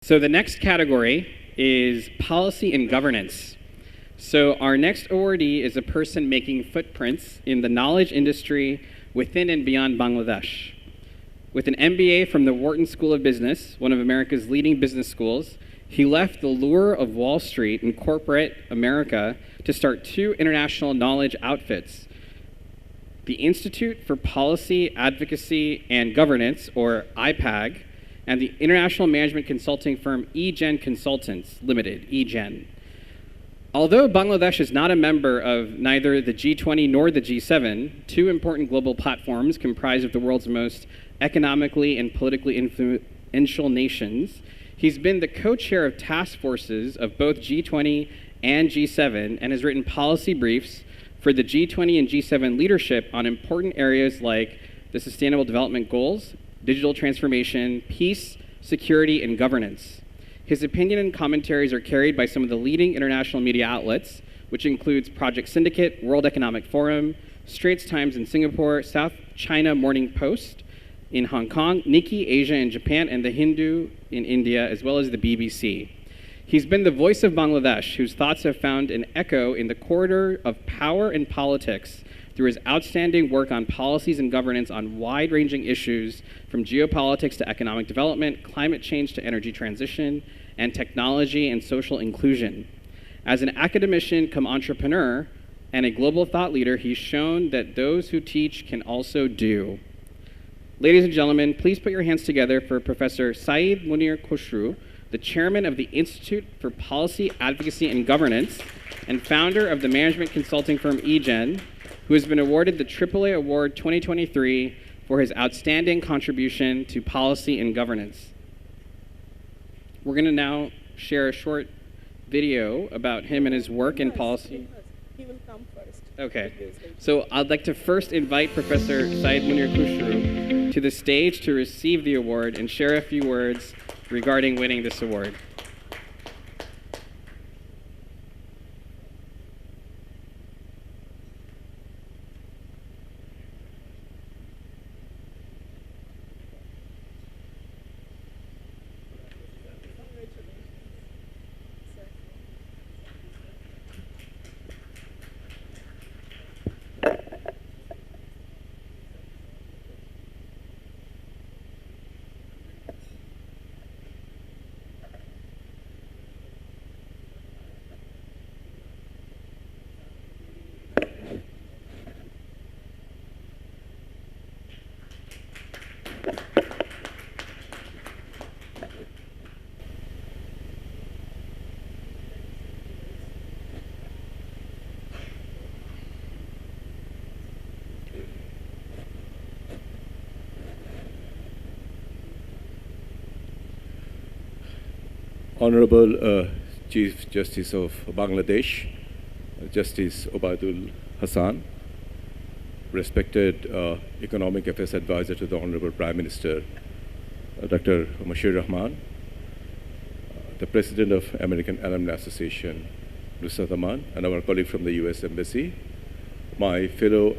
So the next category is policy and governance. So our next awardee is a person making footprints in the knowledge industry within and beyond Bangladesh. With an MBA from the Wharton School of Business, one of America's leading business schools, he left the lure of Wall Street and corporate America to start two international knowledge outfits: the Institute for Policy, Advocacy, and Governance, or IPAG, and the international management consulting firm eGen Consultants Limited, eGen. Although Bangladesh is not a member of neither the G20 nor the G7, two important global platforms comprised of the world's most economically and politically influential nations, he's been the co-chair of task forces of both G20 and G7 and has written policy briefs for the G20 and G7 leadership on important areas like the Sustainable Development Goals, digital transformation, peace, security, and governance. His opinion and commentaries are carried by some of the leading international media outlets, which includes Project Syndicate, World Economic Forum, Straits Times in Singapore, South China Morning Post in Hong Kong, Nikkei Asia in Japan, and The Hindu in India, as well as the BBC. He's been the voice of Bangladesh, whose thoughts have found an echo in the corridor of power and politics through his outstanding work on policies and governance on wide-ranging issues from geopolitics to economic development, climate change to energy transition, and technology and social inclusion. As an academician come entrepreneur and a global thought leader, he's shown that those who teach can also do. Ladies and gentlemen, please put your hands together for Professor Syed Munir Khasru, the chairman of the Institute for Policy, Advocacy, and Governance, and founder of the management consulting firm eGen, who has been awarded the AAA Award 2023 for his outstanding contribution to policy and governance. We're going to now share a short video about him and his work in policy. He will come first. Okay. So I'd like to first invite Professor Syed Munir Khasru to the stage to receive the award and share a few words regarding winning this award. Honorable Chief Justice of Bangladesh, Justice Obaidul Hassan, respected Economic Affairs Advisor to the Honorable Prime Minister, Dr. Mashir Rahman, the President of American Alumni Association, Nusrat Aman, and our colleague from the US Embassy, my fellow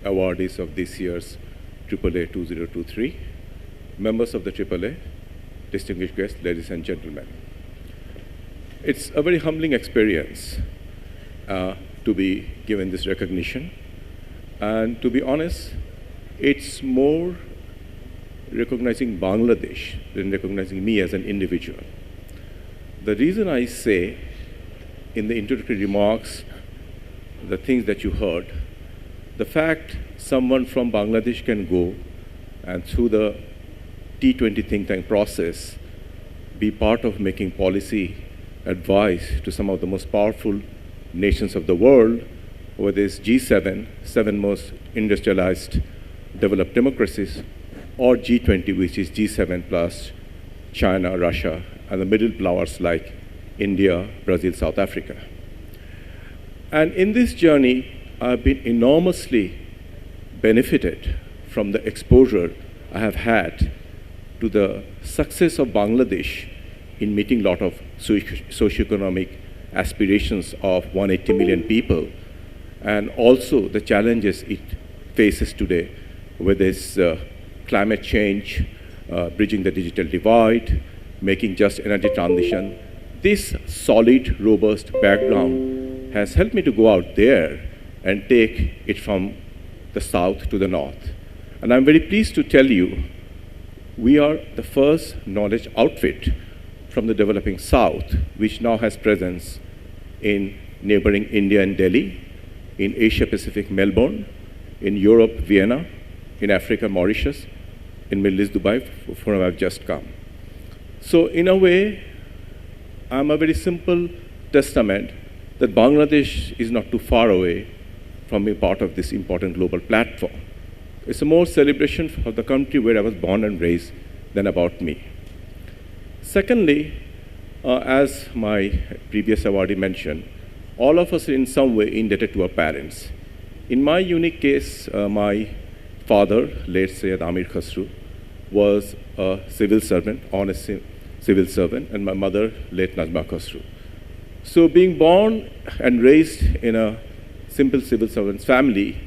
awardees of this year's AAA 2023, members of the AAA, distinguished guests, ladies and gentlemen. It's a very humbling experience to be given this recognition. And to be honest, it's more recognizing Bangladesh than recognizing me as an individual. The reason I say in the introductory remarks the things that you heard, the fact someone from Bangladesh can go and through the T20 think tank process be part of making policy advice to some of the most powerful nations of the world, whether it's G7, seven most industrialized developed democracies, or G20, which is G7 plus China, Russia, and the middle powers like India, Brazil, South Africa. And in this journey, I've been enormously benefited from the exposure I have had to the success of Bangladesh in meeting a lot of socioeconomic aspirations of 180 million people, and also the challenges it faces today, whether it's climate change, bridging the digital divide, making just energy transition. This solid, robust background has helped me to go out there and take it from the south to the north. And I'm very pleased to tell you, we are the first knowledge outfit from the developing south, which now has presence in neighboring India and Delhi, in Asia Pacific, Melbourne, in Europe, Vienna, in Africa, Mauritius, in Middle East, Dubai, from where I've just come. So in a way, I'm a very simple testament that Bangladesh is not too far away from being part of this important global platform. It's a more celebration of the country where I was born and raised than about me. Secondly, as my previous awardee mentioned, all of us are in some way indebted to our parents. In my unique case, my father, late Syed Khasru, was a civil servant, honest civil servant, and my mother, late Najma Khasru. So being born and raised in a simple civil servant's family,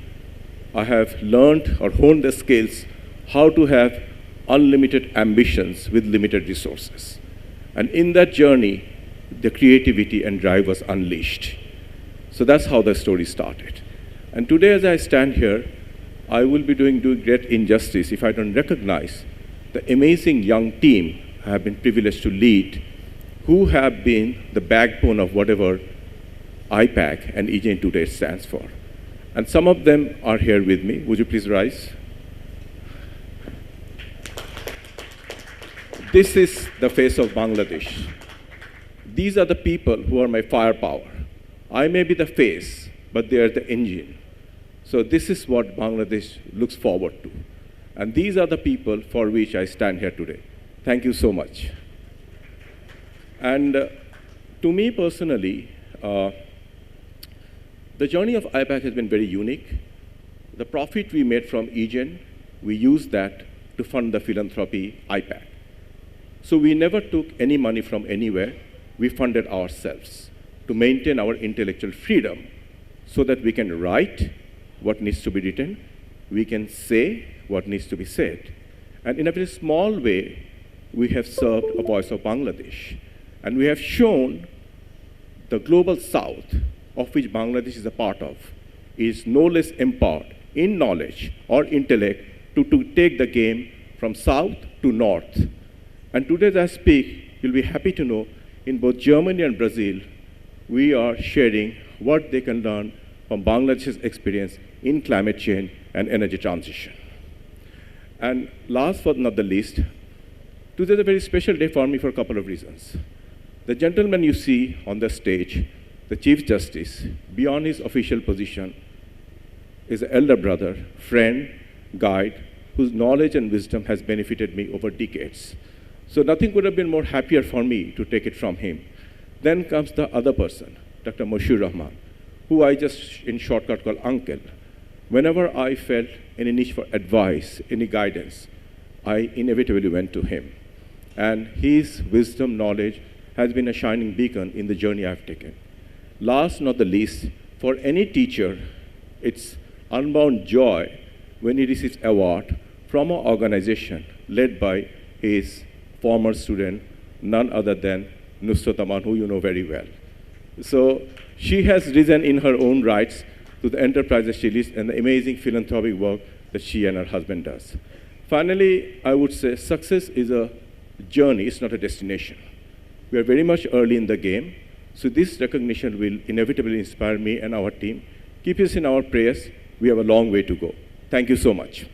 I have learned or honed the skills how to have unlimited ambitions with limited resources. And in that journey, the creativity and drive was unleashed. So that's how the story started. And today, as I stand here, I will be doing great injustice if I don't recognize the amazing young team I have been privileged to lead, who have been the backbone of whatever IPAC and EJ today stands for. And some of them are here with me. Would you please rise? This is the face of Bangladesh. These are the people who are my firepower. I may be the face, but they are the engine. So this is what Bangladesh looks forward to. And these are the people for which I stand here today. Thank you so much. And to me personally, the journey of IPAC has been very unique. The profit we made from EGEN, we used that to fund the philanthropy IPAC. So we never took any money from anywhere. We funded ourselves to maintain our intellectual freedom so that we can write what needs to be written, we can say what needs to be said. And in a very small way, we have served a voice of Bangladesh. And we have shown the global south, of which Bangladesh is a part of, is no less empowered in knowledge or intellect to take the game from south to north. And today as I speak, you'll be happy to know in both Germany and Brazil, we are sharing what they can learn from Bangladesh's experience in climate change and energy transition. And last but not the least, today is a very special day for me for a couple of reasons. The gentleman you see on the stage, the Chief Justice, beyond his official position, is an elder brother, friend, guide, whose knowledge and wisdom has benefited me over decades. So nothing could have been more happier for me to take it from him. Then comes the other person, Dr. Moshiur Rahman, who I just in shortcut call Uncle. Whenever I felt any need for advice, any guidance, I inevitably went to him. And his wisdom, knowledge has been a shining beacon in the journey I've taken. Last not the least, for any teacher, it's unbound joy when he receives award from an organization led by his former student, none other than Nusrat Aman, who you know very well. So she has risen in her own rights to the enterprises she leads and the amazing philanthropic work that she and her husband does. Finally, I would say success is a journey, it's not a destination. We are very much early in the game, so this recognition will inevitably inspire me and our team. Keep us in our prayers. We have a long way to go. Thank you so much.